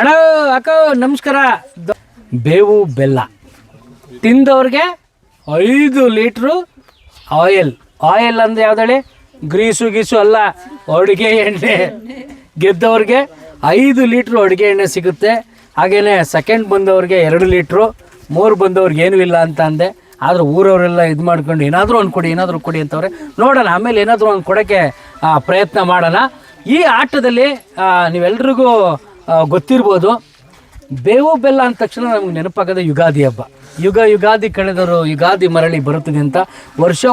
ಅಣ್ಣ ಅಕ್ಕ ನಮಸ್ಕಾರ. ಬೇವು ಬೆಲ್ಲ ತಿಂದವ್ರಿಗೆ 5 ಲೀಟ್ರು ಆಯಿಲ್ ಅಂದರೆ ಯಾವ್ದಳಿ ಗ್ರೀಸು ಗೀಸು ಅಲ್ಲ, ಅಡುಗೆ ಎಣ್ಣೆ. ಗೆದ್ದವ್ರಿಗೆ 5 ಲೀಟ್ರು ಅಡುಗೆ ಎಣ್ಣೆ ಸಿಗುತ್ತೆ. ಹಾಗೆಯೇ ಸೆಕೆಂಡ್ ಬಂದವ್ರಿಗೆ 2 ಲೀಟ್ರು, 3 ಬಂದವ್ರಿಗೆ ಏನೂ ಇಲ್ಲ ಅಂತ ಅಂದೆ. ಆದರೆ ಊರವರೆಲ್ಲ ಇದು ಮಾಡ್ಕೊಂಡು ಏನಾದರೂ ಒಂದು ಕೊಡಿ ಅಂತವ್ರೆ. ನೋಡೋಣ ಆಮೇಲೆ ಏನಾದರೂ ಒಂದು ಕೊಡೋಕ್ಕೆ ಪ್ರಯತ್ನ ಮಾಡೋಣ. ಈ ಆಟದಲ್ಲಿ ನೀವೆಲ್ರಿಗೂ ಗೊತ್ತಿರ್ಬೋದು, ಬೇವು ಬೆಲ್ಲ ಅಂದ ತಕ್ಷಣ ನಮ್ಗೆ ನೆನಪಾಗೋದು ಯುಗಾದಿ ಹಬ್ಬ. ಯುಗಾದಿ ಕಳೆದರು ಯುಗಾದಿ ಮರಳಿ ಬರುತ್ತದೆ ಅಂತ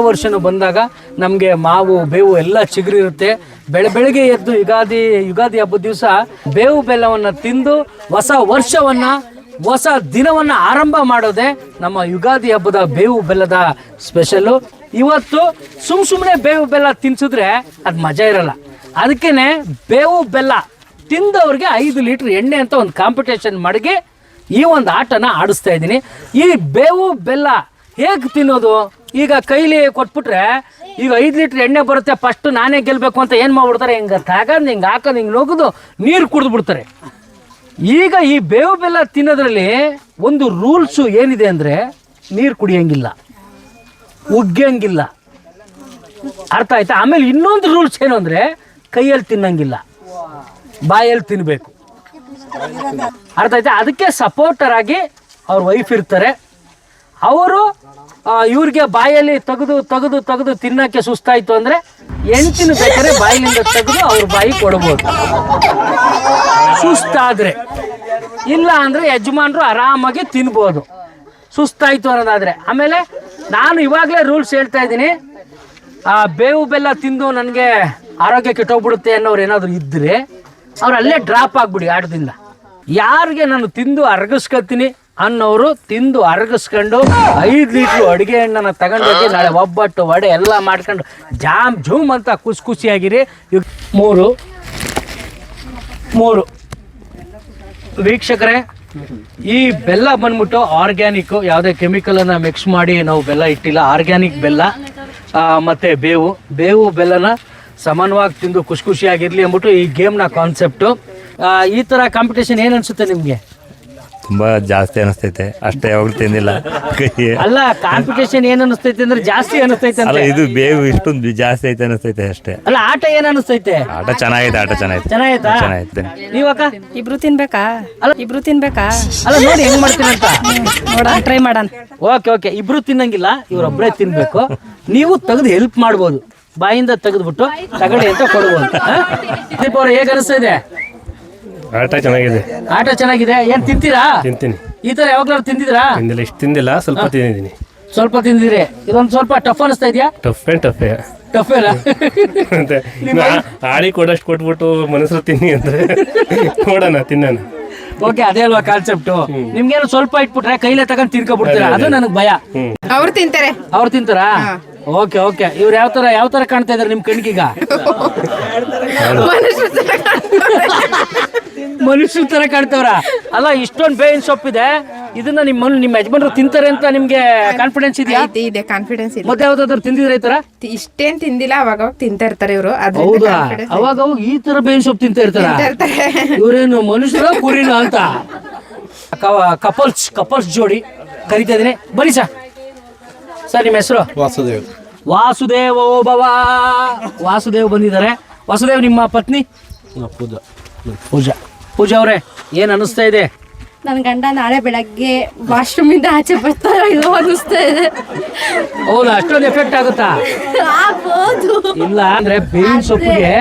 ವರ್ಷನೂ ಬಂದಾಗ ನಮಗೆ ಮಾವು ಬೇವು ಎಲ್ಲ ಚಿಗುರಿರುತ್ತೆ. ಬೆಳಗ್ಗೆ ಎದ್ದು ಯುಗಾದಿ ಹಬ್ಬದ ದಿವಸ ಬೇವು ಬೆಲ್ಲವನ್ನು ತಿಂದು ಹೊಸ ದಿನವನ್ನು ಆರಂಭ ಮಾಡೋದೇ ನಮ್ಮ ಯುಗಾದಿ ಹಬ್ಬದ ಬೇವು ಬೆಲ್ಲದ ಸ್ಪೆಷಲ್ಲು. ಇವತ್ತು ಸುಮ್ಮನೆ ಬೇವು ಬೆಲ್ಲ ತಿನ್ಸಿದ್ರೆ ಅದು ಮಜಾ ಇರಲ್ಲ. ಅದಕ್ಕೇ ಬೇವು ಬೆಲ್ಲ ತಿಂದವ್ರಿಗೆ 5 ಲೀಟ್ರ್ ಎಣ್ಣೆ ಅಂತ ಒಂದು ಕಾಂಪಿಟೇಷನ್ ಮಾಡಿ ಈ ಒಂದು ಆಟನ ಆಡಿಸ್ತಾ ಇದ್ದೀನಿ. ಈ ಬೇವು ಬೆಲ್ಲ ಹೇಗೆ ತಿನ್ನೋದು? ಈಗ ಕೈಲಿ ಕೊಟ್ಬಿಟ್ರೆ ಈಗ 5 ಲೀಟ್ರ್ ಎಣ್ಣೆ ಬರುತ್ತೆ, ಫಸ್ಟ್ ನಾನೇ ಗೆಲ್ಲಬೇಕು ಅಂತ ಏನು ಮಾಡ್ಬಿಡ್ತಾರೆ, ಹಿಂಗೆ ತಗೊಂಡು ಹಿಂಗೆ ಹಾಕೋದು, ಹಿಂಗೆ ನುಗ್ದು ನೀರು ಕುಡಿದ್ಬಿಡ್ತಾರೆ. ಈಗ ಈ ಬೇವು ಬೆಲ್ಲ ತಿನ್ನೋದ್ರಲ್ಲಿ ಒಂದು ರೂಲ್ಸು ಏನಿದೆ ಅಂದರೆ, ನೀರು ಕುಡಿಯೋಂಗಿಲ್ಲ, ಉಗ್ಗಂಗಿಲ್ಲ, ಅರ್ಥ ಆಯ್ತಾ? ಆಮೇಲೆ ಇನ್ನೊಂದು ರೂಲ್ಸ್ ಏನು ಅಂದರೆ, ಕೈಯಲ್ಲಿ ತಿನ್ನಂಗಿಲ್ಲ, ಬಾಯಲ್ಲಿ ತಿನ್ನಬೇಕು, ಅರ್ಥ ಆಯ್ತಾ? ಅದಕ್ಕೆ ಸಪೋರ್ಟರ್ ಆಗಿ ಅವ್ರ ವೈಫ್ ಇರ್ತಾರೆ. ಅವರು ಇವ್ರಿಗೆ ಬಾಯಲ್ಲಿ ತೆಗೆದು ತಿನ್ನೋಕ್ಕೆ ಸುಸ್ತಾಯಿತು ಅಂದರೆ ಹೆಂಡ್ತಿನ ಬೇಕಾದ್ರೆ ಬಾಯಿಲಿಂದ ತೆಗೆದು ಅವ್ರ ಬಾಯಿ ಕೊಡ್ಬೋದು ಸುಸ್ತಾದರೆ. ಇಲ್ಲ ಅಂದರೆ ಯಜಮಾನರು ಆರಾಮಾಗಿ ತಿನ್ಬೋದು ಸುಸ್ತಾಯಿತು ಅನ್ನೋದಾದರೆ. ಆಮೇಲೆ ನಾನು ಇವಾಗಲೇ ರೂಲ್ಸ್ ಹೇಳ್ತಾ ಇದ್ದೀನಿ, ಬೇವು ಬೆಲ್ಲ ತಿಂದು ನನಗೆ ಆರೋಗ್ಯ ಕೆಟ್ಟೋಗ್ಬಿಡುತ್ತೆ ಅನ್ನೋರು ಏನಾದರೂ ಇದ್ದರೆ ಅವ್ರು ಅಲ್ಲೇ ಡ್ರಾಪ್ ಆಗಿಬಿಡಿ ಆಟದಿಂದ. ಯಾರಿಗೆ ನಾನು ತಿಂದು ಅರಗಿಸ್ಕೊತೀನಿ ಅನ್ನೋರು ತಿಂದು ಅರಗಿಸ್ಕೊಂಡು 5 ಲೀಟ್ರು ಅಡುಗೆ ಎಣ್ಣೆನ ತಗೊಂಡೋಗಿ ನಾಳೆ ಒಬ್ಬಟ್ಟು ವಡೆ ಎಲ್ಲ ಮಾಡ್ಕೊಂಡು ಜೂಮ್ ಅಂತ ಖುಷಿಯಾಗಿರಿ. 3 ವೀಕ್ಷಕರೇ, ಈ ಬೆಲ್ಲ ಬಂದ್ಬಿಟ್ಟು ಆರ್ಗ್ಯಾನಿಕ್ಕು, ಯಾವುದೇ ಕೆಮಿಕಲನ್ನು ಮಿಕ್ಸ್ ಮಾಡಿ ನಾವು ಬೆಲ್ಲ ಇಟ್ಟಿಲ್ಲ. ಆರ್ಗ್ಯಾನಿಕ್ ಬೆಲ್ಲ ಮತ್ತು ಬೇವು ಬೆಲ್ಲನ ಸಮಾನವಾಗಿ ತಿಂದು ಖುಷಿಯಾಗಿರಲಿ ಅಂದ್ಬಿಟ್ಟು ಈ ಗೇಮ್ನ ಕಾನ್ಸೆಪ್ಟು. ಈ ಥರ ಕಾಂಪಿಟೇಷನ್ ಏನು ಅನಿಸುತ್ತೆ ನಿಮಗೆ? ತುಂಬ ಜಾಸ್ತಿ ಅನಿಸ್ತೈತೆ, ಅಷ್ಟೇ ಯಾವಾಗಲೂ ತಿಂದಿಲ್ಲ. ಅಲ್ಲ, ಕಾಂಪಿಟೇಷನ್ ಏನು ಅನಿಸ್ತೈತೆ ಅಂದ್ರೆ ಜಾಸ್ತಿ ಅನಿಸ್ತೈತೆ ಅಲ್ಲ, ಇದು ಬೇವು ಇಷ್ಟೊಂದು ಜಾಸ್ತಿ ಐತೆ ಅನಿಸ್ತೈತೆ ಅಷ್ಟೇ. ಅಲ್ಲ, ಆಟ ಏನು ಅನಿಸ್ತೈತೆ? ಆಟ ಚೆನ್ನಾಗೈತೆ. ನೀವಕ್ಕ ಇಬ್ರು ತಿನ್ಬೇಕಾ? ಅಲ್ಲ, ನೋಡಿ ಹೆಂಗ್ ಮಾಡ್ತೀನಿ ಅಂತ ನೋಡೋಣ, ಟ್ರೈ ಮಾಡೋಣ. ಓಕೆ, ಇಬ್ರು ತಿನ್ನಂಗಿಲ್ಲ, ಇವ್ರೊಬ್ಬರೇ ತಿನ್ಬೇಕು. ನೀವು ತೆಗೆದು ಹೆಲ್ಪ್ ಮಾಡ್ಬೋದು, ಬಾಯಿಂದ ತೆಗೆದ್ಬಿಟ್ಟು ತಗಡಿ ಅಂತ ಕೊಡ್ಬೋದು. ದೀಪ ಅವ್ರ ಹೇಗೆ ಅನಿಸ್ತಾ ಇದೆ? ಆಟ ಚೆನ್ನಾಗಿದೆ. ಏನ್ ತಿಂತೀರಾ? ತಿಂತೀನಿ. ಈ ತರ ಯಾವಾಗ್ಲಾದ್ರು ತಿಂದಿದ್ರಾ? ಇಷ್ಟು ತಿಂದಿಲ್ಲ, ಸ್ವಲ್ಪ ತಿಂದಿದ್ದೀನಿ. ಸ್ವಲ್ಪ ತಿಂದಿದ್ರಿ. ಇದೊಂದು ಸ್ವಲ್ಪ ಟಫ್ ಅನಿಸ್ತಾ ಇದೆಯಾ? ಟಫ್ ಇಲ್ಲ ಆಡಿ ಕೊಡಷ್ಟು ಕೊಟ್ಬಿಟ್ಟು ಮನಸ್ಸು ತಿನ್ನಿ ಅಂದ್ರೆ ನೋಡೋಣ, ತಿನ್ನೋಣ. ಓಕೆ, ಅದೇ ಅಲ್ವಾ ಕಾನ್ಸೆಪ್ಟು. ನಿಮ್ಗೇನು ಸ್ವಲ್ಪ ಇಟ್ಬಿಟ್ರೆ ಕೈಲೇ ತಗೊಂಡ್ ತಿನ್ಕೊಬಿಡ್ತೀರಾ, ಅದು ನನಗೆ ಭಯ. ಅವ್ರು ತಿಂತಾರೆ. ಅವ್ರು ತಿಂತಾರಾ? ಓಕೆ. ಇವ್ರು ಯಾವ ತರ ಕಾಣ್ತಾ ಇದಾರೆ ನಿಮ್ ಕಣ್ಗೀಗ? ಮನುಷ್ಯರ ತರ ಕಾಣ್ತವ್ರ? ಅಲ್ಲ, ಇಷ್ಟೊಂದು ಬೇವಿನ ಸೊಪ್ಪಿದೆ, ಇದನ್ನ ನಿಮ್ಮ ಯಜಮಾನರು ತಿಂತಾರೆ ಅಂತ ನಿಮ್ಗೆ ಕಾನ್ಫಿಡೆನ್ಸ್ ಇದೆಯಾ? ಇದೆ, ಕಾನ್ಫಿಡೆನ್ಸ್ ಇದೆ. ಮತ್ತೆ ಯಾವ್ದಾದ್ರು ತಿಂದಿದ್ರೆ ಈ ತರ? ಇಷ್ಟೇನ್ ತಿಂದಿಲ್ಲ, ಅವಾಗ ತಿಂತಾ ಇರ್ತಾರೆ ಇವರು. ಹೌದಾ? ಅವಾಗ ಈ ತರ ಬೇವಿನ ಸೊಪ್ಪು ತಿಂತಾ ಇರ್ತಾರ? ಇವ್ರೇನು ಮನುಷ್ಯರ ಕುರಿನ ಅಂತ? ಕಪಲ್ಸ್ ಜೋಡಿ ಕರಿತಾ ಇದೀನಿ, ಬನ್ನಿ ಸರ್. ನಿಮ್ಮ ಹೆಸರು? ವಾಸುದೇವ ಭವ. ವಾಸುದೇವ್ ಬಂದಿದ್ದಾರೆ. ವಾಸುದೇವ್, ನಿಮ್ಮ ಪತ್ನಿ? ಪೂಜಾ ಅವರೇ, ಏನ್ ಅನಿಸ್ತಾ ಇದೆ? ನನ್ನ ಗಂಡ ನಾಳೆ ಬೆಳಗ್ಗೆ ವಾಶ್ರೂಮ್ ಇಂದ ಆಚೆ ಬರ್ತಾರ ಇಲ್ವೋ ಅನಿಸ್ತಾ ಇದೆ. ಹೌದಾ? ಅಷ್ಟೊಂದು ಎಫೆಕ್ಟ್ ಆಗುತ್ತಾ? ಇಲ್ಲ ಅಂದ್ರೆ ಬೇವಿನ ಸೊಪ್ಪಿಗೆ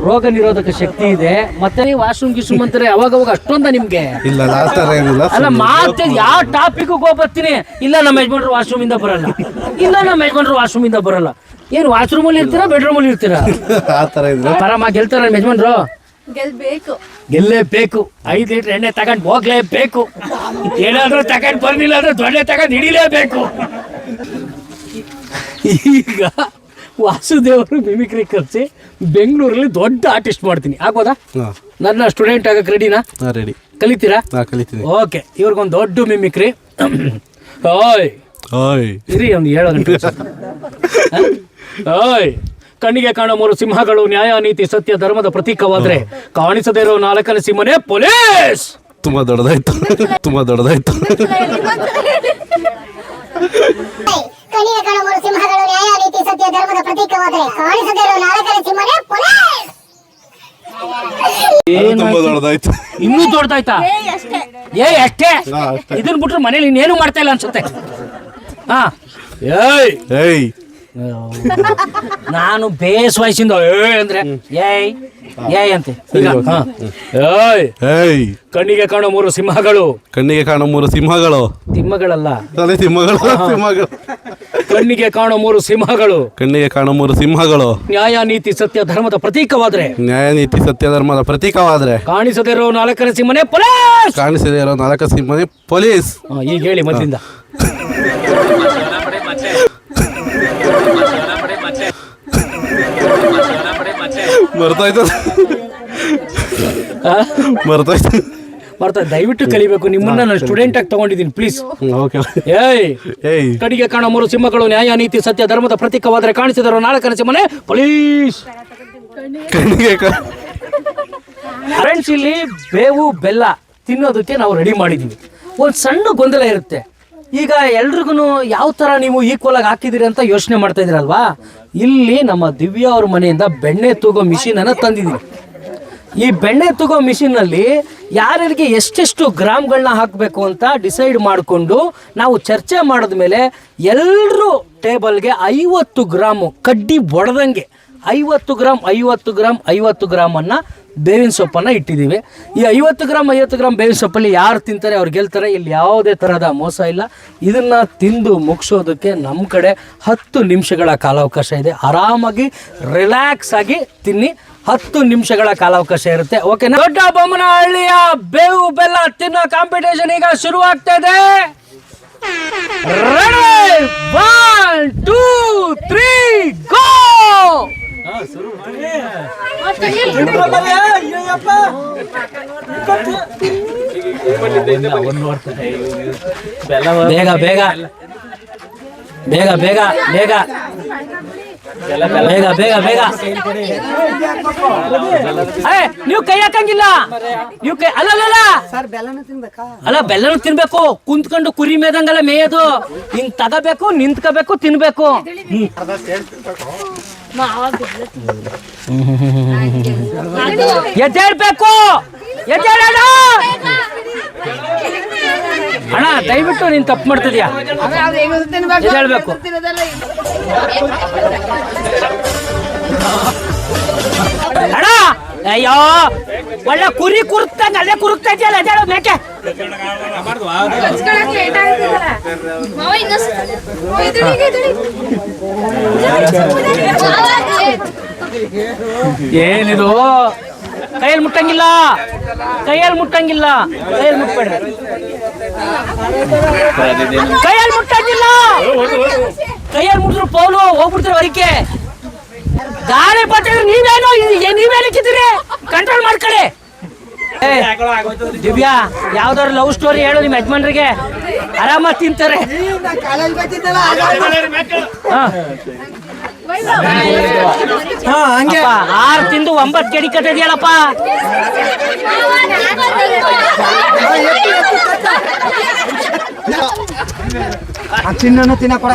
ರೋಗ ನಿರೋಧಕ ಶಕ್ತಿ ಇದೆ. ಮತ್ತೆ ವಾಶ್ರೂಮ್ ಗಿಶ್ರೂಮ್ ಅಂತಾರೆ, ಅವಾಗ ಅಷ್ಟೊಂದ ನಿಮ್ಗೆ? ಅಲ್ಲ, ಮತ್ತೆ ಯಾವ ಟಾಪಿಕ್ ಹೋಗ್ಬರ್ತೀನಿ, ಇಲ್ಲ ನಮ್ಮ ಯಜಮಾನ್ರು ವಾಶ್ರೂಮ್ ಇಂದ ಬರಲ್ಲ. ಏನ್ ವಾಶ್ರೂಮ್ ಅಲ್ಲಿ ಇರ್ತೀರಾ, ಬೆಡ್ರೂಮ್ ಅಲ್ಲಿ ಇರ್ತೀರಾ? ಆರಾಮಾಗಿ ಗೆಲ್ತಾರ ನಮ್ಮ ಯಜಮಾನ್ರು? ಗೆಲ್ಲೇಬೇಕು. 5 ಲೀಟರ್ ಎಣ್ಣೆ ತಗೊಂಡು ಹೋಗ್ಲೇಬೇಕು. ಏನಾದ್ರೂ ತಗೊಂಡು ಬರ್ಲಿಲ್ಲ ಅಂದ್ರೆ ದೊಡ್ಡ ತಗೊಂಡು ಹಿಡಿಲೇಬೇಕು. ಈಗ ವಾಸುದೇವರು ಮಿಮಿಕ್ರಿ ಕರ್ಸಿ ಬೆಂಗಳೂರಲ್ಲಿ ದೊಡ್ಡ ಆರ್ಟಿಸ್ಟ್ ಮಾಡ್ತೀನಿ, ಆಗ್ಬೋದಾ? ನನ್ನ ಸ್ಟೂಡೆಂಟ್ ಆಗಕ್ಕೆ ರೆಡಿನಾ? ರೆಡಿ. ಕಲಿತೀರಾ? ಓಕೆ, ಇವ್ರಿಗೊಂದು ದೊಡ್ಡ ಮಿಮಿಕ್ರಿ. ಇರಿ, ಒಂದು 7 ಗಂಟೆ. ಕಣ್ಣಿಗೆ ಕಾಣೋ 3 ಸಿಂಹಗಳು ನ್ಯಾಯ ನೀತಿ ಸತ್ಯ ಧರ್ಮದ ಪ್ರತೀಕವಾದ್ರೆ ಕಾಣಿಸದೇ ಇರೋ 4ನೇ ಸಿಂಹನೇ ಪೊಲೀಸ್. ತುಂಬಾ ದೊಡ್ಡದಾಯ್ತು ತುಂಬಾ ದೊಡ್ಡದಾಯ್ತು. ಕಣ್ಣಿಗೆ ಕಾಣುವ ಸಿಂಹಗಳು ನ್ಯಾಯ ನೀತಿ ಸತ್ಯ ಧರ್ಮದ ಪ್ರತೀಕವಾದರೆ ಕಾಣಿಸದೇ ಇರುವ ನಾಲ್ಕನೇ ಸಿಂಹನೇ ಪೊಲೀಸ್. ತುಂಬಾ ದೊಡ್ಡದಾಯ್ತು. ಇನ್ನೂ ದೊಡ್ಡದಾಯ್ತಾ? ಅಷ್ಟೇ. ಇದನ್ ಬಿಟ್ರೆ ಮನೇಲಿ ಇನ್ನೇನು ಮಾಡ್ತಾ ಇಲ್ಲ ಅನ್ಸುತ್ತೆ. ಹಾ ಏಯ್ ನಾನು ಬೇಸ್ ವಯಸ್ಸಿಂದ ಅಂದ್ರೆ ಏಯ್ ಅಂತೆ. ಏಯ್ ಕಣ್ಣಿಗೆ ಕಾಣೋ 3 ಸಿಂಹಗಳು. ಕಣ್ಣಿಗೆ ಕಾಣೋ 3 ಸಿಂಹಗಳು. ತಿಮ್ಮಗಳಲ್ಲ, ಅದೇ ಸಿಂಹಗಳು. ಸಿಂಹಗಳು. ಕಣ್ಣಿಗೆ ಕಾಣೋ 3 ಸಿಂಹಗಳು. ಕಣ್ಣಿಗೆ ಕಾಣೋ 3 ಸಿಂಹಗಳು. ನ್ಯಾಯ ನೀತಿ ಸತ್ಯ ಧರ್ಮದ ಪ್ರತೀಕವಾದ್ರೆ, ನ್ಯಾಯ ನೀತಿ ಸತ್ಯ ಧರ್ಮದ ಪ್ರತೀಕವಾದ್ರೆ, ಕಾಣಿಸದೇ ಇರೋ 4ನೇ ಸಿಂಹನೇ ಪೊಲೀಸ್. ಕಾಣಿಸದೇ ಇರೋ 4 ಸಿಂಹನೇ ಪೊಲೀಸ್. ಈಗ ಹೇಳಿ ಮೊದಲಿಂದ. ಮರ್ತಾಯ್ತು ಮರ್ತಾಯ್ತು ಬರ್ತಾ ದಯವಿಟ್ಟು ಕಲಿಬೇಕು. ನಿಮ್ಮನ್ನ ನಾನು ಸ್ಟೂಡೆಂಟ್ ಆಗಿ ತಗೊಂಡಿದ್ದೀನಿ, ಪ್ಲೀಸ್. ಏಯ್ ಕಡಿಗೆ ಕಾಣೋ 3 ಸಿಂಹಗಳು ನ್ಯಾಯ ನೀತಿ ಸತ್ಯ ಧರ್ಮದ ಪ್ರತೀಕವಾದರೆ ಕಾಣಿಸಿದರೋ 4ನೇ ಸಿಂಹನೇ ಪೊಲೀಸ್. ಕಣ್ಣಿಗೆ ಫ್ರೆಂಡ್ಸ್, ಇಲ್ಲಿ ಬೇವು ಬೆಲ್ಲ ತಿನ್ನೋದಕ್ಕೆ ನಾವು ರೆಡಿ ಮಾಡಿದೀವಿ. ಒಂದು ಸಣ್ಣ ಗೊಂದಲ ಇರುತ್ತೆ. ಈಗ ಎಲ್ರಿಗೂ ಯಾವ ಥರ ನೀವು ಈಕ್ವಲ್ ಆಗಿ ಹಾಕಿದಿರಿ ಅಂತ ಯೋಚನೆ ಮಾಡ್ತಾ ಇದ್ದೀರಲ್ವಾ? ಇಲ್ಲಿ ನಮ್ಮ ದಿವ್ಯಾ ಅವ್ರ ಮನೆಯಿಂದ ಬೆಣ್ಣೆ ತೂಗೋ ಮಿಷಿನನ್ನು ತಂದಿದ್ದೀವಿ. ಈ ಬೆಣ್ಣೆ ತೂಗೋ ಮಿಷಿನಲ್ಲಿ ಯಾರ್ಯಾರಿಗೆ ಎಷ್ಟೆಷ್ಟು ಗ್ರಾಮ್ಗಳನ್ನ ಹಾಕಬೇಕು ಅಂತ ಡಿಸೈಡ್ ಮಾಡಿಕೊಂಡು ನಾವು ಚರ್ಚೆ ಮಾಡಿದ್ಮೇಲೆ ಎಲ್ಲರೂ ಟೇಬಲ್ಗೆ 50 ಗ್ರಾಮು ಕಡ್ಡಿ ಒಡೆದಂಗೆ 50 ಗ್ರಾಮ್ 50 ಗ್ರಾಮ್ 50 ಗ್ರಾಮನ್ನು ಬೇವಿನ ಸೊಪ್ಪನ್ನು ಇಟ್ಟಿದ್ದೀವಿ. ಈ 50 ಗ್ರಾಮ್ 50 ಗ್ರಾಮ್ ಬೇವಿನ ಸೊಪ್ಪಲ್ಲಿ ಯಾರು ತಿಂತಾರೆ ಅವ್ರು ಗೆಲ್ತಾರೆ. ಇಲ್ಲಿ ಯಾವುದೇ ಥರದ ಮೋಸ ಇಲ್ಲ. ಇದನ್ನು ತಿಂದು ಮುಗಿಸೋದಕ್ಕೆ ನಮ್ಮ ಕಡೆ 10 ನಿಮಿಷಗಳ ಕಾಲಾವಕಾಶ ಇದೆ. ಆರಾಮಾಗಿ ರಿಲ್ಯಾಕ್ಸ್ ಆಗಿ ತಿನ್ನಿ. 10 ನಿಮಿಷಗಳ ಕಾಲಾವಕಾಶ ಇರುತ್ತೆ. ಓಕೆನಾ? ದೊಡ್ಡ ಬೊಮ್ಮನಹಳ್ಳಿಯ ಬೇವು ಬೆಲ್ಲ ತಿನ್ನೋ ಕಾಂಪಿಟೇಷನ್ ಈಗ ಶುರುವಾಗ್ತಾ ಇದೆ. ರೆಡಿ 1 2 3 ಗೋ. ಬೇಗ ಬೇಗ ಬೇಗ ಬೇಗ ಬೇಗ ಬೇಗ ಬೇಗ ಬೇಗ. ನೀವು ಕೈ ಹಾಕಂಗಿಲ್ಲ. ನೀವು ಕೈ ಅಲ್ಲ ಅಲ್ಲ ಬೆಲ್ಲನು ತಿನ್ಬೇಕು. ಕುಂತ್ಕೊಂಡು ಕುರಿ ಮೇದಂಗಲ್ಲ ಮೇಯೋದು. ಹಿಂಗ್ ತಗೋಬೇಕು, ನಿಂತ್ಕೋಬೇಕು, ತಿನ್ಬೇಕು. ಎದ್ದೇಳ್ಬೇಕು. ಎದ್ದೇಳ ಅಣ್ಣ, ದಯವಿಟ್ಟು ನೀನ್ ತಪ್ಪು ಮಾಡ್ತಿದ್ಯಾ. ಎದ್ದೇಳ್ಬೇಕು. ಅಣ್ಣ, ಅಯ್ಯೋ ಒಳ್ಳೆ ಕುರಿ ಕುರುಕ್ತಂಗ ಅಲ್ಲೇ ಕುರುಕ್ತಾ ಇದೆಯಲ್ಲ. ಎದ್ದೇಳೋ ಮೇಕೆ. ಏನಿದು? ಕೈಯಲ್ಲಿ ಮುಟ್ಟಂಗಿಲ್ಲ, ಕೈಯಲ್ಲಿ ಮುಟ್ಟಂಗಿಲ್ಲ, ಕೈಯಲ್ಲಿ ಮುಟ್ಬೇಡ, ಕೈಯಲ್ಲಿ ಮುಟ್ಟಂಗಿಲ್ಲ. ಕೈಯಲ್ಲಿ ಮುಟ್ಟಿದ್ರು ಪೌಲು ಹೋಗ್ಬಿಡ್ತಾರೆ ಹೊರಕ್ಕೆ. ಗಾಳಿ ಬರ್ತಿದ್ರೆ ನೀವೇನಕ್ಕಿದ್ದೀರಿ? ಕಂಟ್ರೋಲ್ ಮಾಡ್ಕೊಳ್ಳಿ. ದಿವ್ಯಾ, ಯಾವ್ದಾದ್ರು ಲವ್ ಸ್ಟೋರಿ ಹೇಳು ನಿಮ್ಮ ಯಜಮಾನ್ರಿಗೆ. ಆರಾಮಾಗಿ ತಿಂತಾರೆ. ಹಂಗೆ 6 ತಿಂದು 9 ಕೆಡಿ ಕಟ್ಟಿದ್ಯಲ್ಲಪ್ಪ.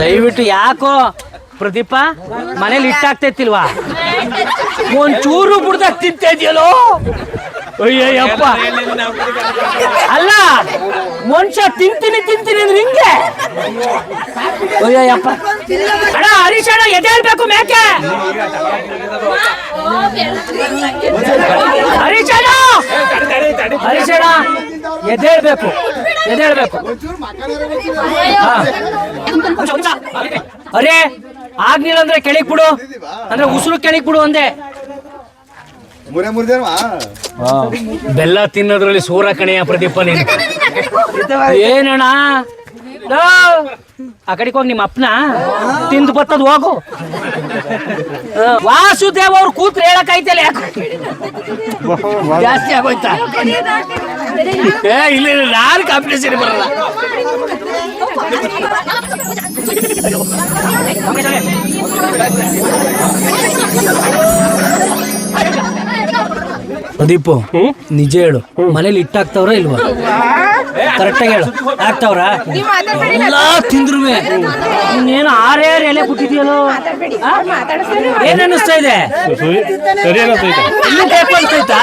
ದಯವಿಟ್ಟು ಯಾಕೋ ಪ್ರದೀಪ ಮನೇಲಿ ಇಟ್ಟಾಗ್ತೈತಿಲ್ವಾ? ಒಂಚೂರು ಬಿಡ್ದಾಗ ತಿಂತಾ ಇದೆಯಲ್ಲೋ. ಅಯ್ಯಪ್ಪ, ಅಲ್ಲ ಮನುಷ್ಯ ತಿಂತೀನಿ ತಿಂತೀನಿ ಅಂದ್ರೆ ಹಿಂಗೆ. ಅಯ್ಯಪ್ಪ ಅಣ್ಣ, ಹರೀಶ್ ಅಣ್ಣ ಎದ್ದೇಳ್ಬೇಕು ಮೇಕೆ. ಹರೀಶ್ ಅಣ್ಣ, ಹರೀಶ್ ಅಣ್ಣ ಎದ್ದೇಳ್ಬೇಕು, ಎದ್ದೇಳ್ಬೇಕು. ಅರೇ ಆಗ್ಲಿಲ್ಲ ಅಂದ್ರೆ ಕೆಳಗ್ ಬಿಡು, ಅಂದ್ರೆ ಉಸಿರು ಕೆಳಗ್ ಬಿಡು ಅಂದೆ. ಬೆಲ್ಲ ತಿನ್ನೋದ್ರಲ್ಲಿ ಸೂರ ಕಣೆಯ ಪ್ರದೀಪ ನೀನು. ಏನಣ್ಣ, ಆ ಕಡೆಗೆ ಹೋಗಿ ನಿಮ್ಮ ಅಪ್ಪನ ತಿಂದು ಬತ್ತದ ಹೋಗು. ವಾಸುದೇವ್ ಅವ್ರು ಕೂತ್ರೆ ಹೇಳಕ್ಕಾಯ್ತಲ್ಲ, ಯಾಕೆ ಜಾಸ್ತಿ ಆಗೋಯ್ತಾ? ಇಲ್ಲ ನಾನು ಕಾಂಪಿಟೇಷನ್ ಬರಲ್ಲ. ಪ್ರದೀಪು ನಿಜ ಹೇಳು, ಮನೇಲಿ ಇಟ್ಟಾಕ್ತವ್ರ ಇಲ್ವಾ? ಕರೆಕ್ಟಾಗಿ ಹೇಳು, ಹಾಕ್ತವ್ರ? ಎಲ್ಲ ತಿಂದ್ರುವೆ ಇನ್ನೇನು 6 ಎಲೆ ಬಿಟ್ಟಿದ್ಯಲ್ಲೋ, ಏನ್ ಅನ್ನಿಸ್ತಾ ಇದೆ? ಸರಿ ಅನ್ನಿಸ್ತೈತೆ. ಇನ್ನೂ ಬೇಕು ಅನ್ಸೈತಾ?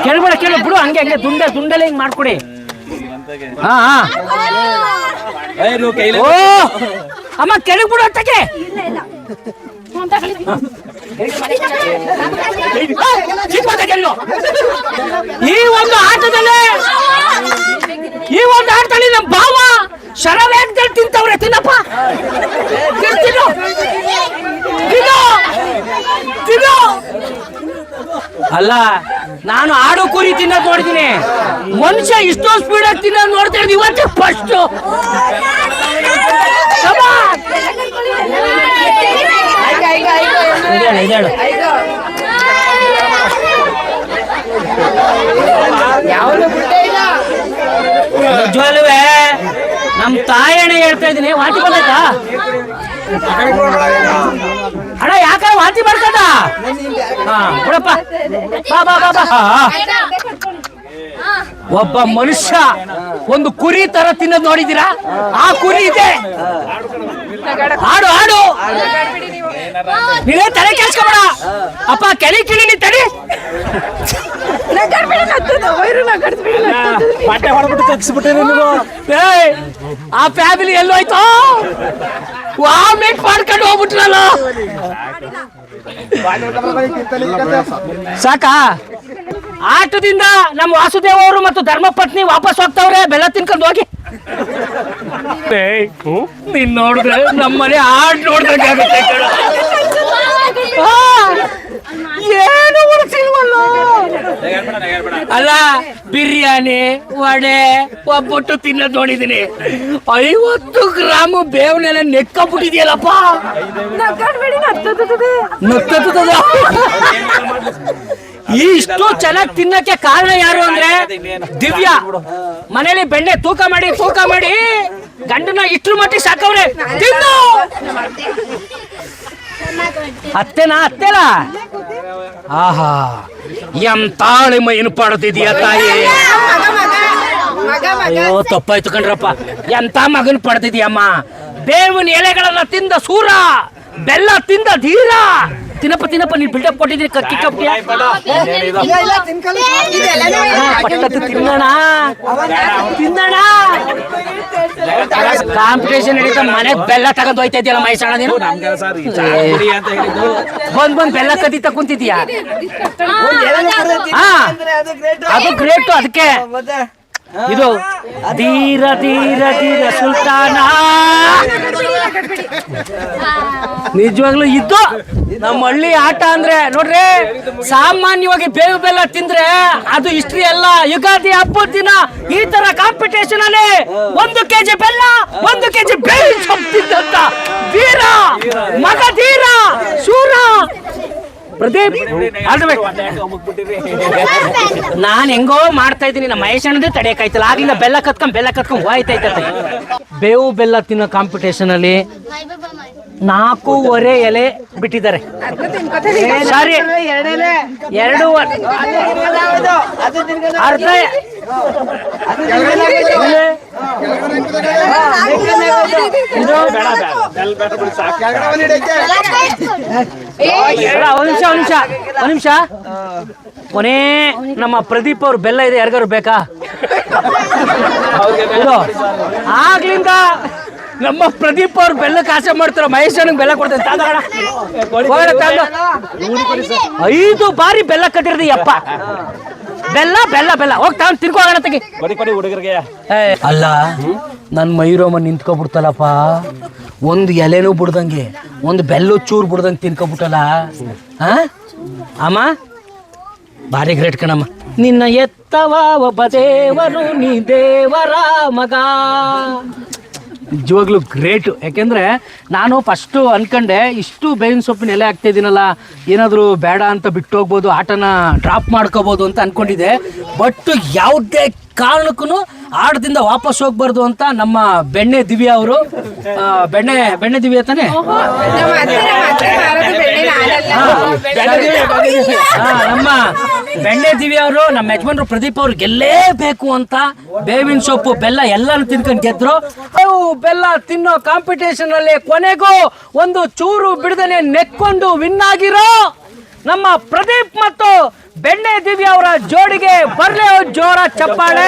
ಕೇಳ್ಬೇಡ ಕೇಳು ಬಿಡು, ಹಂಗೆ ಹಂಗೆ ದುಂಡಲೆ ಹಿಂಗ್ ಮಾಡ್ಕೊಡಿ. ಹಾ ಓ ಅಮ್ಮ ಕೆಳಗ್ ಬಿಡು ಅಂತಕ್ಕೆ. ಈ ಒಂದು ಆಟದಲ್ಲಿ ನಮ್ಮ ಭಾವ ಶರವೇಗದಲ್ಲಿ ತಿಂತವ್ರೆ. ತಿನ್ನಪ್ಪ, ತಿನ್ನು ತಿನ್ನು. ಅಲ್ಲ, ನಾನು ಆಡು ಕುರಿ ತಿನ್ನೋದು ನೋಡಿದ್ದೀನಿ, ಮನುಷ್ಯ ಇಷ್ಟೊಂದು ಸ್ಪೀಡಾಗಿ ತಿನ್ನೋದು ನೋಡ್ತಾ ಇದ್ದೀನಿ ಇವತ್ತೇ ಫಸ್ಟ್. ನಿಜವಲ್ವೇ ನಮ್ ತಾಯಣ್ಣ ಹೇಳ್ತಾ ಇದ್ದೀನಿ, ವಾಂತಿ ಬಂದೈತಾ ಅಣ್ಣ? ಯಾಕಾರ ವಾಂತಿ ಬರ್ತದ? ಹಾ ಬಿಡಪ್ಪ, ಬಾ ಬಾ ಬಾ ಬಾ. ಒಬ್ಬ ಮನುಷ್ಯ ಒಂದು ಕುರಿ ತರ ತಿನ್ನೋದು ನೋಡಿದ್ದೀರಾ? ಆ ಕುರಿ ಇದೆ. ಆಡು ಆಡು, ನೀವೇ ತಲೆ ಕೆಲ್ಸ್ಕೊಬೇಡ ಅಪ್ಪ, ಕೆಳಿ ಕಿಳಿ ತಡಿ. ಆ ಫ್ಯಾಮಿಲಿ ಎಲ್ಲೋಯ್ತು? ವಾಮಿಟ್ ಮಾಡ್ಕೊಂಡು ಹೋಗ್ಬಿಟ್ರಲ್ಲ. ಸಾಕಾ? ಆಟದಿಂದ ನಮ್ಮ ವಾಸುದೇವ್ ಅವರು ಮತ್ತು ಧರ್ಮಪತ್ನಿ ವಾಪಸ್ ಹೋಗ್ತಾವ್ರೆ, ಬೆಲ್ಲ ತಿನ್ಕೊಂಡು ಹೋಗಿ. ನೀನ್ ನೋಡಿದ್ರೆ ನಮ್ಮನೆ ಆಡ್ ನೋಡ್ದಂಗೆ ಆಗುತ್ತೆ. ಏನು ಉಳಿಸಿಲ್ವಲ್ಲ? ಅಲ್ಲ, ಬಿರಿಯಾನಿ, ವಡೆ, ಒಬ್ಬಟ್ಟು ತಿನ್ನೋದು ನೋಡಿದೀನಿ. 50 ಗ್ರಾಮ್ ಬೇವನೆಲ್ಲ ನೆಕ್ಕೊಂಡ್ಬಿಟ್ಟಿದ್ಯಲ್ಲಪ್ಪ. ಇಷ್ಟು ಚೆನ್ನಾಗಿ ತಿನ್ನಕ್ಕೆ ಕಾರಣ ಯಾರು ಅಂದ್ರೆ ದಿವ್ಯಾ. ಮನೇಲಿ ಬೆಣ್ಣೆ ತೂಕ ಮಾಡಿ ಗಂಡನ ಇಟ್ರು ಮಟ್ಟಿ ಸಾಕವ್ರೆ. ತಿನ್ನು. ಅತ್ತೆನಾ? ಆಹಾ, ಎಂತಾಳೆ ಮೈನು ಪಡ್ತಿದ್ಯಾ ತಾಯಿ. ಅಯ್ಯೋ ತಪ್ಪಾಯ್ತು ಕಣ್ರಪ್ಪ, ಎಂತ ಮಗನ್ ಪಡ್ತಿದ್ಯಮ್ಮ. ಬೇವಿನ ಎಲೆಗಳನ್ನ ತಿಂದ ಸೂರ, ಬೆಲ್ಲ ತಿಂದ ಧೀರ. ತಿನ್ನಪ್ಪ ನೀನ್ ಬಿಲ್ಡಪ್ ಕೊಟ್ಟಿದ್ದೀನಿ, ಕಕ್ಕಿ ಕಪ್ಪಿ ತಿನ್ನೋಣ. ಕಾಂಪಿಟೇಷನ್ ನಡೀತಾ ಮನೆಗ್ ಬೆಲ್ಲ ತಗೊಂಡ್ ಹೋಯ್ತಾ ಇದೆಯಲ್ಲ ಮೈಸಣ್ಣ ನೀನು. ಬಂದ್ ಬೆಲ್ಲ ಕದಿತ ಕುಂತಿದ್ಯಾ? ಹಾ, ಅದು ಗ್ರೇಟ್. ಅದಕ್ಕೆ ಇದು ಧೀರ ಸುಲ್ತಾನ. ನಿಜವಾಗ್ಲೂ ಇದ್ದು ನಮ್ಮ ಹಳ್ಳಿ ಆಟ ಅಂದ್ರೆ ನೋಡ್ರಿ, ಸಾಮಾನ್ಯವಾಗಿ ಬೇವು ಬೆಲ್ಲ ತಿಂದ್ರೆ ಅದು ಹಿಸ್ಟ್ರಿ ಅಲ್ಲ. ಯುಗಾದಿ ಹಬ್ಬದ ದಿನ ಈ ತರ ಕಾಂಪಿಟೇಷನ್ ಅಲ್ಲಿ 1 kg ಬೆಲ್ಲ 1 kg ಬೇವಿನ ಸೊಪ್ಪು ತಿಂದಂತ ಧೀರ ಮಗ, ಧೀರ ಶೂರ ಪ್ರದೀಪ್. ನಾನ್ ಹೆಂಗೋ ಮಾಡ್ತಾ ಇದ್ದೀನಿ, ನಮ್ಮ ಮಹೇಶಣ್ಣದೇ ತಡೆಯಕ್ಕಾಯ್ತಲ್ಲ. ಆಗ್ಲಿಂದ ಬೆಲ್ಲ ಕತ್ಕೊಂಡ್ ಹೋಯ್ತೈತೆ. ಬೇವು ಬೆಲ್ಲ ತಿನ್ನೋ ಕಾಂಪಿಟೇಷನ್ ಅಲ್ಲಿ 4.5 ಎಲೆ ಬಿಟ್ಟಿದ್ದಾರೆ. ಸಾರಿ, 2 ಅರ್ಧ ಒಂದ್ ನಿಮಿಷ. ಕೊನೆ ನಮ್ಮ ಪ್ರದೀಪ್ ಅವ್ರ ಬೆಲ್ಲ ಇದೆ, ಯಾರಿಗಾರು ಬೇಕಾ? ಆಗ್ಲಿಂದ ನಮ್ಮ ಪ್ರದೀಪ್ ಅವ್ರು ಬೆಲ್ಲಕ್ಕೆ ಆಸೆ ಮಾಡ್ತಾರ, ಮಹೇಶನಿಗೆ ಬೆಲ್ಲ ಕೊಡ್ತಾರೆ. 5 ಬಾರಿ ಬೆಲ್ಲ ಕಟ್ಟಿರ್ದಿ ಅಪ್ಪ. ಬೆಲ್ಲ ಹೋಗ್ ತಗೊಂಡ್ ತಿನ್ಕೋಣ ತೆಗಿ. ಅಲ್ಲ, ನನ್ ಮೈರೋಮ ನಿಂತ್ಕೊಬಿಡ್ತಲ್ಲಪ್ಪ. ಒಂದು ಎಲೆನೂ ಬಿಡ್ದಂಗೆ, ಒಂದು ಬೆಲ್ಲ ಚೂರು ಬಿಡ್ದಂಗೆ ತಿನ್ಕೊಬಿಟ್ಟಲ್ಲ. ಅಮ್ಮ ಭಾರಿ ಗ್ರೇಟ್ ಕಣಮ್ಮ. ನಿನ್ನ ಎತ್ತವ ಒಬ್ಬ ದೇವರು, ನೀ ದೇವರ ಮಗ. ನಿಜವಾಗ್ಲೂ ಗ್ರೇಟು. ಯಾಕೆಂದರೆ ನಾನು ಫಸ್ಟು ಅನ್ಕೊಂಡೆ, ಇಷ್ಟು ಬೇವಿನ ಸೊಪ್ಪಿನ ಎಲೆ ಹಾಕ್ತಾ ಇದ್ದೀನಲ್ಲ, ಏನಾದರೂ ಬೇಡ ಅಂತ ಬಿಟ್ಟು ಹೋಗ್ಬೋದು, ಆಟನ ಡ್ರಾಪ್ ಮಾಡ್ಕೋಬೋದು ಅಂತ ಅಂದ್ಕೊಂಡಿದ್ದೆ. ಬಟ್ ಯಾವುದೇ ಕಾರಣಕ್ಕೂ ಆಟದಿಂದ ವಾಪಸ್ ಹೋಗ್ಬಾರ್ದು ಅಂತ ನಮ್ಮ ಬೆಣ್ಣೆ ದಿವ್ಯಾ ಅವರು ಬೆಣ್ಣೆ ದಿವ್ಯಾ ತಾನೆ ನಮ್ಮ ಬೆಣ್ಣೆ ದಿವ್ಯಾ ಅವರು ನಮ್ಮ ಯಜಮಾನ್ರು ಪ್ರದೀಪ್ ಅವ್ರು ಗೆಲ್ಲೇಬೇಕು ಅಂತ ಬೇವಿನ ಸೊಪ್ಪು ಬೆಲ್ಲ ಎಲ್ಲಾನು ತಿನ್ಕೊಂಡು ಗೆದ್ರು. ಬೆಲ್ಲ ತಿನ್ನೋ ಕಾಂಪಿಟೇಷನ್ ಅಲ್ಲಿ ಕೊನೆಗೂ ಒಂದು ಚೂರು ಬಿಡದನೆ ನೆಕ್ಕೊಂಡು ವಿನ್ ಆಗಿರೋ ನಮ್ಮ ಪ್ರದೀಪ್ ಮತ್ತು ಬೆಣ್ಣೆ ದಿವ್ಯಾ ಅವರ ಜೋಡಿಗೆ ಬರ್ಲೇ ಜೋರ ಚಪ್ಪಾಳೆ.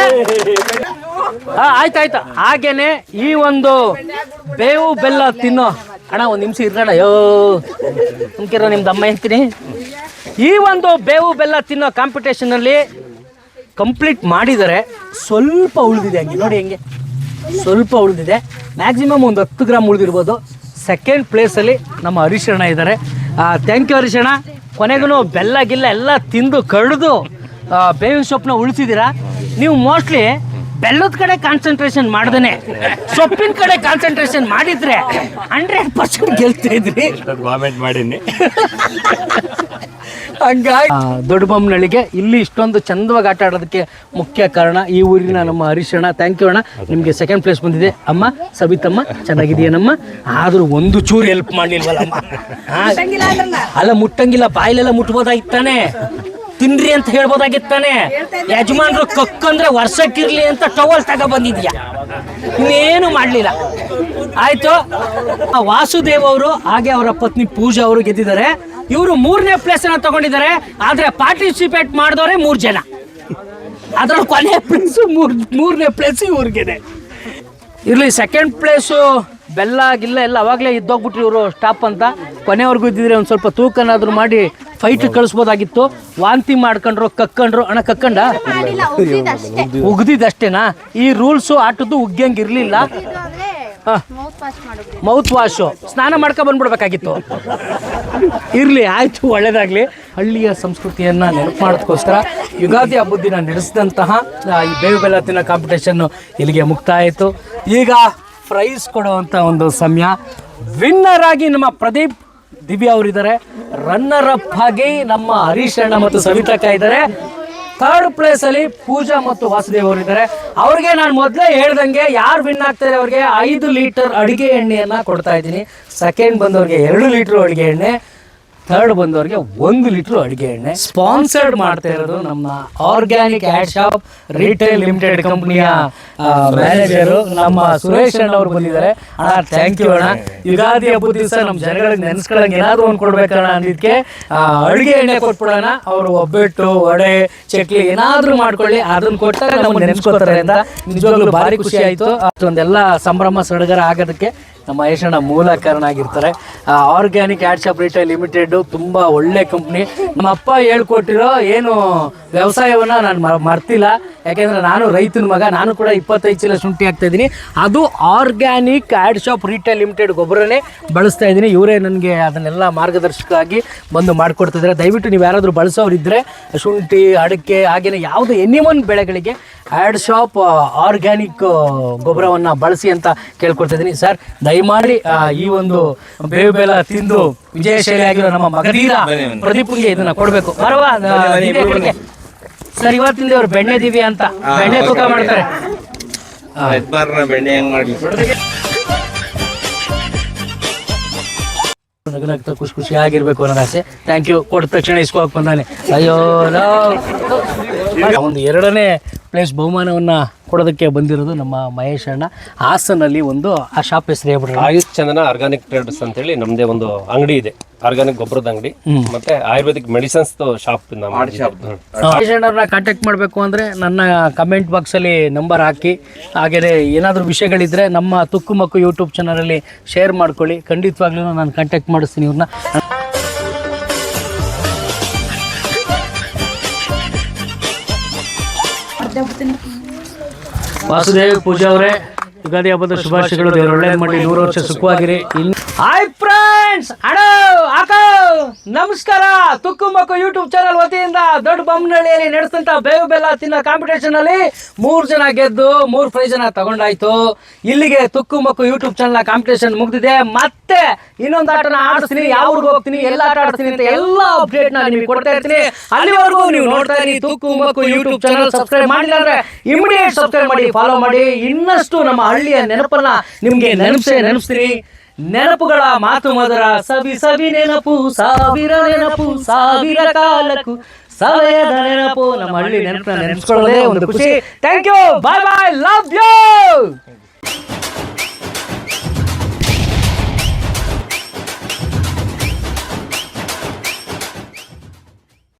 ಆಯ್ತಾಯ್ತು. ಹಾಗೇನೆ ಈ ಒಂದು ಬೇವು ಬೆಲ್ಲ ತಿನ್ನೋ ಅಣ್ಣ ಒಂದು ನಿಮಿಷ ಇರೋಣ. ನಿಮ್ಗಿರೋ ನಿಮ್ದು ಅಮ್ಮ ಹೇಳ್ತೀನಿ. ಈ ಒಂದು ಬೇವು ಬೆಲ್ಲ ತಿನ್ನೋ ಕಾಂಪಿಟೇಷನ್ ಅಲ್ಲಿ ಕಂಪ್ಲೀಟ್ ಮಾಡಿದರೆ ಸ್ವಲ್ಪ ಉಳಿದಿದೆ. ಹಂಗೆ ನೋಡಿ, ಹೆಂಗೆ ಸ್ವಲ್ಪ ಉಳಿದಿದೆ. ಮ್ಯಾಕ್ಸಿಮಮ್ ಒಂದು 10 ಗ್ರಾಮ್ ಉಳಿದಿರ್ಬೋದು. ಸೆಕೆಂಡ್ ಪ್ಲೇಸಲ್ಲಿ ನಮ್ಮ ಹರೀಶಣ್ಣ ಇದ್ದಾರೆ. ಥ್ಯಾಂಕ್ ಯು ಹರೀಶಣ್ಣ. ಕೊನೆಗೂ ಬೆಲ್ಲ ಗಿಲ್ಲ ಎಲ್ಲ ತಿಂದು ಕಡಿದು ಬೇವಿನ ಸೊಪ್ಪನ್ನ ಉಳಿಸಿದ್ದೀರಾ. ನೀವು ಮೋಸ್ಟ್ಲಿ ಬೆಲ್ಲದ ಕಡೆ ಕಾನ್ಸಂಟ್ರೇಷನ್ ಮಾಡ್ದೇನೆ ಸೊಪ್ಪಿನ ಕಡೆ ಕಾನ್ಸಂಟ್ರೇಷನ್ ಮಾಡಿದ್ರೆ 100% ಗೆಲ್ತಾ ಇದ್ರಿ. ಕಾಮೆಂಟ್ ಮಾಡೀನಿ. ಹಂಗಾಗಿ ದೊಡ್ಡಬೊಮ್ಮನಳ್ಳಿಗೆ ಇಲ್ಲಿ ಇಷ್ಟೊಂದು ಚಂದವಾಗಿ ಆಟ ಆಡೋದಕ್ಕೆ ಮುಖ್ಯ ಕಾರಣ ಈ ಊರಿನ ನಮ್ಮ ಹರೀಶಣ್ಣ. ಥ್ಯಾಂಕ್ ಯು ಅಣ್ಣ. ನಿಮಗೆ ಸೆಕೆಂಡ್ ಪ್ಲೇಸ್ ಬಂದಿದೆ. ಅಮ್ಮ ಸಬಿತಮ್ಮ ಚೆನ್ನಾಗಿದೆಯೇನಮ್ಮ? ಆದರೂ ಒಂದು ಚೂರು ಹೆಲ್ಪ್ ಮಾಡಲಿಲ್ವಲ್ಲಮ್ಮ. ಅಲ್ಲ ಮುಟ್ಟಂಗಿಲ್ಲ, ಬಾಯಿಲೆಲ್ಲ ಮುಟ್ಬೋದಾಗಿತ್ತಾನೆ, ತಿನ್ರಿ ಅಂತ ಹೇಳ್ಬೋದಾಗಿತ್ತಾನೆ. ಯಜಮಾನ್ರು ಕಕ್ಕಂದ್ರೆ ವರ್ಷಕ್ಕಿರ್ಲಿ ಅಂತ ಟವಲ್ ತಗ ಬಂದಿದ್ಯಾ, ಇನ್ನೇನು ಮಾಡ್ಲಿಲ್ಲ. ಆಯ್ತು. ವಾಸುದೇವ್ ಅವರು ಹಾಗೆ ಅವರ ಪತ್ನಿ ಪೂಜಾ ಅವರು ಗೆದ್ದಿದ್ದಾರೆ. ಇವರು 3ನೇ ಪ್ಲೇಸ್ ಅನ್ನ ತಗೊಂಡಿದ್ದಾರೆ. ಆದ್ರೆ ಪಾರ್ಟಿಸಿಪೇಟ್ ಮಾಡಿದವರೇ 3 ಜನ. ಅದ್ರಲ್ಲಿ ಕೊನೆಯ ಪ್ಲೇಸು 3ನೇ ಪ್ಲೇಸ್ ಇವ್ರಿಗೆನೆ. ಇರ್ಲಿ, ಸೆಕೆಂಡ್ ಪ್ಲೇಸು ಬೆಲ್ಲ ಗಿಲ್ಲ ಎಲ್ಲ ಅವಾಗಲೇ ಇದ್ದೋಗ್ಬಿಟ್ರು ಇವರು ಸ್ಟಾಪ್ ಅಂತ. ಕೊನೆವರೆಗೂ ಇದ್ದಿದ್ರೆ ಒಂದು ಸ್ವಲ್ಪ ತೂಕನಾದ್ರೂ ಮಾಡಿ ಫೈಟ್ ಕಳಿಸ್ಬೋದಾಗಿತ್ತು. ವಾಂತಿ ಮಾಡ್ಕೊಂಡ್ರು, ಕಕ್ಕಂಡ್ರು. ಅಣ್ಣ ಕಕ್ಕಂಡ ಉಗ್ದಿದ್ದಷ್ಟೇನಾ? ಈ ರೂಲ್ಸು ಆಟದ್ದು ಉಗ್ಗಂಗೆ ಇರಲಿಲ್ಲ. ಮೌತ್ ವಾಶು ಸ್ನಾನ ಮಾಡ್ಕೊಂಡು ಬಂದ್ಬಿಡ್ಬೇಕಾಗಿತ್ತು. ಇರಲಿ, ಆಯ್ತು, ಒಳ್ಳೇದಾಗ್ಲಿ. ಹಳ್ಳಿಯ ಸಂಸ್ಕೃತಿಯನ್ನು ನೆನಪು ಮಾಡೋದಕ್ಕೋಸ್ಕರ ಯುಗಾದಿ ಹಬ್ಬದ ದಿನ ನಡೆಸಿದಂತಹ ಈ ಬೇವು ಬೆಲ್ಲ ತಿನ್ನೋ ಕಾಂಪಿಟೇಷನ್ನು ಇಲ್ಲಿಗೆ ಮುಕ್ತಾಯ ಆಯಿತು. ಈಗ ಪ್ರೈಸ್ ಕೊಡುವಂಥ ಒಂದು ಸಮಯ. ವಿನ್ನರ್ ಆಗಿ ನಮ್ಮ ಪ್ರದೀಪ್ ದಿವ್ಯಾ ಅವರಿದ್ದಾರೆ. ರನ್ನರ್ ಅಪ್ ಆಗಿ ನಮ್ಮ ಹರೀಶಣ್ಣ ಮತ್ತು ಸವಿತಕ್ಕ ಇದ್ದಾರೆ. ಥರ್ಡ್ ಪ್ಲೇಸ್ ಅಲ್ಲಿ ಪೂಜಾ ಮತ್ತು ವಾಸುದೇವ್ ಅವರಿದ್ದಾರೆ. ಅವ್ರಿಗೆ ನಾನು ಮೊದಲೇ ಹೇಳ್ದಂಗೆ ಯಾರು ವಿನ್ ಆಗ್ತಾರೆ ಅವ್ರಿಗೆ 5 ಲೀಟರ್ ಅಡುಗೆ ಎಣ್ಣೆಯನ್ನ ಕೊಡ್ತಾ ಇದ್ದೀನಿ. ಸೆಕೆಂಡ್ ಬಂದವ್ರಿಗೆ 2 ಲೀಟರ್ ಅಡುಗೆ ಎಣ್ಣೆ, ಥರ್ಡ್ ಬಂದವ್ರಿಗೆ 1 ಲೀಟರ್ ಅಡುಗೆ ಎಣ್ಣೆ. ಸ್ಪಾನ್ಸರ್ಡ್ ಮಾಡ್ತಾ ಇರೋದು ನಮ್ಮ organic add shop retail limited ಕಂಪನಿಯ ಮ್ಯಾನೇಜರು ನಮ್ಮ ಸುರೇಶ್ ಅಣ್ಣ ಅವರು ಬಂದಿದ್ದಾರೆ. ಅಣ್ಣ ಥ್ಯಾಂಕ್ ಯು ಅಣ್ಣ. ಯುಗಾದಿ ಹಬ್ಬದ ದಿವಸ ನಮ್ಮ ಜನಗಳಿಗೆ ನೆನೆಸ್ಕೊಳ್ಳಂಗೆ ಏನಾದ್ರು ಒಂದು ಕೊಡ್ಬೇಕಣ್ಣ ಅಂದಿದ್ದಕ್ಕೆ ಅಡುಗೆ ಎಣ್ಣೆ ಕೊಟ್ಬಿಡೋಣ. ಅವರು ಒಬ್ಬಟ್ಟು, ವಡೆ, ಚಕ್ಲಿ ಏನಾದ್ರೂ ಮಾಡ್ಕೊಳ್ಳಿ, ಅದನ್ನ ಕೊಟ್ಟಾಗ ನಮ್ಗೆ ನೆನೆಸ್ಕೊತಾರೆ ಅಂತ ನಿಜವಾಗ್ಲೂ ಭಾರಿ ಖುಷಿ ಆಯಿತು. ಅಷ್ಟೊಂದೆಲ್ಲ ಸಂಭ್ರಮ ಸಡಗರ ಆಗೋದಕ್ಕೆ ನಮ್ಮ ಯಶಣ್ಣ ಮೂಲ ಕಾರಣ ಆಗಿರ್ತಾರೆ. Organic add shop retail limited ತುಂಬ ಒಳ್ಳೆ ಕಂಪ್ನಿ. ನಮ್ಮ ಅಪ್ಪ ಹೇಳ್ಕೊಟ್ಟಿರೋ ಏನು ವ್ಯವಸಾಯವನ್ನ ನಾನು ಮರ್ತಿಲ್ಲ. ಯಾಕೆಂದ್ರೆ ನಾನು ರೈತನ ಮಗ. ನಾನು ಕೂಡ 25 ಚೀಲ ಶುಂಠಿ ಹಾಕ್ತಾ ಇದ್ದೀನಿ. ಅದು organic add shop retail limited ಗೊಬ್ಬರನೇ ಬಳಸ್ತಾ ಇದ್ದೀನಿ. ಇವರೇ ನನಗೆ ಅದನ್ನೆಲ್ಲ ಮಾರ್ಗದರ್ಶಕವಾಗಿ ಬಂದು ಮಾಡಿಕೊಡ್ತಿದ್ದಾರೆ. ದಯವಿಟ್ಟು ನೀವು ಯಾರಾದರೂ ಬಳಸೋರಿದ್ದರೆ ಶುಂಠಿ, ಅಡಿಕೆ, ಹಾಗೆಯೇ ಯಾವುದೇ ಎನಿಮನ್ ಬೆಳೆಗಳಿಗೆ ಆಡ್ ಶಾಪ್ ಆರ್ಗ್ಯಾನಿಕ್ ಗೊಬ್ಬರವನ್ನು ಬಳಸಿ ಅಂತ ಕೇಳ್ಕೊಳ್ತಿದ್ದೀನಿ. ಸರ್ ದಯಮಾಡಿ ಈ ಒಂದು ಬೇವು ಬೆಲ್ಲ ತಿಂದು ವಿಜಯಶಾಲಿಯಾಗಿರೋ ನಮ್ಮ ಮಗಧೀರ ಪ್ರದೀಪ್ಗೆ ಇದನ್ನ ಕೊಡಬೇಕು. ಬರವಾ ಸರ್, ಇವತ್ತಿಂದ ಇವರು ಬೆಣ್ಣೆ ದಿವ್ಯಾ ಅಂತ ಬೆಣ್ಣೆ ತೂಕ ಮಾಡ್ತಾರೆ. ಬೆಣ್ಣೆ ಹೆಂಗ್ ಮಾಡ್ಲಿ? ನಗನಗ್ತಾ ಖುಷಿಯಾಗಿರ್ಬೇಕು ಅನ್ನೋ ಆಸೆ. Thank you. ಕೊಟ್ಟ ತಕ್ಷಣ ಇಸ್ಕೋಕ್ ಬಂದಾನೆ. ಅಯ್ಯೋ, ಒಂದು 2ನೇ ಪ್ಲೇಸ್ ಬಹುಮಾನವನ್ನ ಕೊಡೋದಕ್ಕೆ ಬಂದಿರೋದು ನಮ್ಮ ಮಹೇಶ್ ಅಣ್ಣ. ಹಾಸನಲ್ಲಿ ಒಂದು ಆ ಶಾಪ್ ಹೆಸರು ಹೇಳ್ಬಿಡ್ರಿ. ಆಯುಷ್ ಚಂದನ ಆರ್ಗಾನಿಕ್ ಟ್ರೇಡರ್ಸ್ ಅಂತ ಹೇಳಿ ನಮ್ದೇ ಒಂದು ಅಂಗಡಿ ಇದೆ, ಆರ್ಗಾನಿಕ್ ಗೊಬ್ಬರದ ಅಂಗಡಿ ಮತ್ತೆ ಆಯುರ್ವೇದಿಕ್ ಮೆಡಿಸಿನ್ಸ್ ಶಾಪ್. ಮಹೇಶ್ ಅಣ್ಣವ್ರನ್ನ ಕಾಂಟ್ಯಾಕ್ಟ್ ಮಾಡಬೇಕು ಅಂದ್ರೆ ನನ್ನ ಕಮೆಂಟ್ ಬಾಕ್ಸ್ ಅಲ್ಲಿ ನಂಬರ್ ಹಾಕಿ, ಹಾಗೆಯೇ ಏನಾದರೂ ವಿಷಯಗಳಿದ್ರೆ ನಮ್ಮ ತುಕ್ಕು ಮಕ್ಕು ಯೂಟ್ಯೂಬ್ ಚಾನಲಲ್ಲಿ ಶೇರ್ ಮಾಡ್ಕೊಳ್ಳಿ. ಖಂಡಿತವಾಗ್ಲೂ ನಾನು ಕಾಂಟ್ಯಾಕ್ಟ್ ಮಾಡಿಸ್ತೀನಿ ಇವ್ರನ್ನ. ವಾಸುದೇವ್, ಪೂಜಾ ಅವರೇ, ಯುಗಾದಿ ಹಬ್ಬದ ಶುಭಾಶಯಗಳು. ದೇವರು ಒಳ್ಳೇದು ಮಾಡಿ 100 ವರ್ಷ ಸುಖವಾಗಿರಿ. ಹಾಯ್ ಫ್ರೆಂಡ್ಸ್, ನಮಸ್ಕಾರ. ತುಕ್ಕು ಮಕ್ಕು ಯೂಟ್ಯೂಬ್ ಚಾನಲ್ ವತಿಯಿಂದ ದೊಡ್ಡ ಬೊಮ್ಮನಹಳ್ಳಿಯಲ್ಲಿ ನಡೆಸಿದಂತ ಬೇವು ಬೆಲ್ಲ ತಿನ್ನೋ ಕಾಂಪಿಟೇಷನ್ ಅಲ್ಲಿ 3 ಜನ ಗೆದ್ದು 3 ಪ್ರೈಸ್ ಅನ್ನ ತಗೊಂಡಾಯ್ತು. ಇಲ್ಲಿಗೆ ತುಕ್ಕು ಮಕ್ಕು ಯೂಟ್ಯೂಬ್ ಚಾನಲ್ ಕಾಂಪಿಟೇಷನ್ ಮುಗ್ದಿದೆ. ಮತ್ತೆ ಇನ್ನೊಂದು ಆಟನ ಆಡಿಸ್ತೀನಿ, ಯಾವ ಊರಿಗೆ ಹೋಗ್ತೀನಿ, ಎಲ್ಲ ಆಟ ಆಡ್ತೀನಿ ಅಂತ ಎಲ್ಲ ಅಪ್ಡೇಟ್ ನ ನಿಮಗೆ ಕೊಡ್ತಾ ಇರ್ತೀನಿ. ಅಲ್ಲಿವರೆಗೂ ನೀವು ನೋಡ್ತಾ ಇರಿ ತುಕ್ಕು ಮಕ್ಕು ಯೂಟ್ಯೂಬ್ ಚಾನಲ್. ಸಬ್ಸ್ಕ್ರೈಬ್ ಮಾಡಿಲ್ಲ ಅಂದ್ರೆ ಇಮಿಡಿಯೇಟ್ ಸಬ್ಸ್ಕ್ರೈಬ್ ಮಾಡಿ, ಫಾಲೋ ಮಾಡಿ. ಇನ್ನಷ್ಟು ನಮ್ಮ ಹಳ್ಳಿಯ ನೆನಪನ್ನ ನಿಮ್ಗೆ ನೆನಪಿಸ್ತೀನಿ. ನೆನಪುಗಳ ಮಾತು ಮಧುರ, ಸವಿ ಸವಿ ನೆನಪು, ಸಾವಿರ ನೆನಪು, ಸಾವಿರ ಕಾಲಕ್ಕೂ ಸವೆಯದ ನೆನಪು. ನಮ್ಮ ಹಳ್ಳಿ ನೆನಪನ್ನ ನೆನೆಸ್ಕೊಳ್ಳೋದೇ ಒಂದು ಖುಷಿ. Thank you, bye bye, love you.